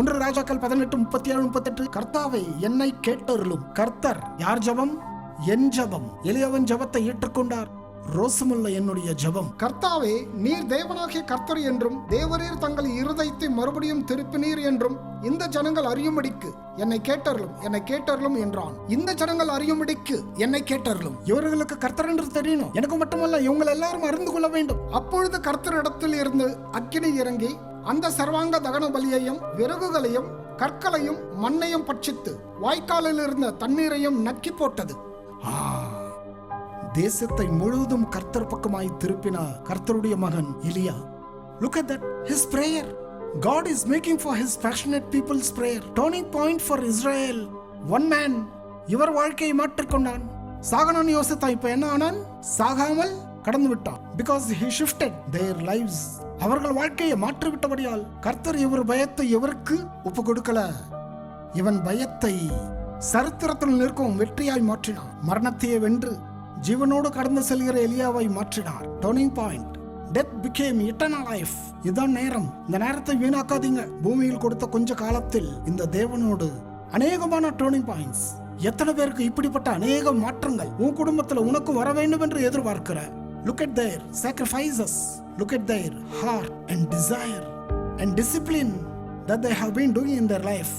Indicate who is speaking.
Speaker 1: 1 ராஜாக்கள் 18:37-38. கர்த்தாவை என்னை கேட்டருளும். கர்த்தர் யார் ஜெபம்? என் ஜெபம். எலியாவின் ஜெபத்தை ஏற்றுக்கொண்டார். ரோசமுள்ள என்னுடைய ஜெபம். கர்த்தாவே, நீர் தேவனாகிய கர்த்தர் என்றும் தேவரீர் தங்கள் இருதயத்தை மறுபடியும் திருப்பினீர் என்றும் இந்த ஜனங்கள் அறியும்படிக்கு என்னை கேட்டருளும், என்னை கேட்டருளும் என்றான். இந்த ஜனங்கள் அறியும்படிக்கு என்னை கேட்டருளும். இவர்களுக்கு கர்த்தர் என்று தெரியணும். எனக்கு மட்டுமல்ல, இவங்க எல்லாரும் அறிந்து கொள்ள வேண்டும். அப்பொழுது கர்த்தரிடத்தில் இருந்து அக்கினி இறங்கி அந்த சர்வாங்க தகன பலியையும் விறகுகளையும் கற்களையும் மண்ணையும் பட்சித்து வாய்க்காலில் இருந்த தண்ணீரையும் நக்கி போட்டது. தேசத்தை முழுவதும் கர்த்தர் பக்கமாய் திருப்பினார் கர்த்தருடைய மகன் எலியா. Look at that, his prayer. God is making for his passionate people's prayer. Turning point for Israel. One man. இவர் வாழ்க்கையை மாற்றிக்கொண்டான். சாகணும்னு யோசித்தா இப்ப என்ன ஆனான்? சாகாமல் கடந்து விட்டான். Because he shifted their lives. அவர்கள் வாழ்க்கையை மாற்றிவிட்டபடியால் கர்த்தர் இவர் பயத்தை இவருக்கு ஒப்பு கொடுக்கல. இவன் பயத்தை சரித்திரத்தில் நிற்கும் வெற்றியாய் மாற்றினான். மரணத்தையே வென்று ஜீவனோடு கடந்து செல்கிற எலியாவை மாற்றினார். Turning point. Death became eternal life. இதான் நேரம். இந்த நேரத்தை வீணாக்காதீங்க. பூமியில் கொடுத்த கொஞ்ச காலத்தில் இந்த தேவனோடு அநேகமான டர்னிங் பாயிண்ட்ஸ். எத்தனை பேருக்கு இப்படிப்பட்ட அநேக மாற்றங்கள் உன் குடும்பத்தில் உனக்கு வர வேண்டும் என்று எதிர்பார்க்கிற. Look at their sacrifices. Look at their heart and desire and discipline that they have been doing in their life.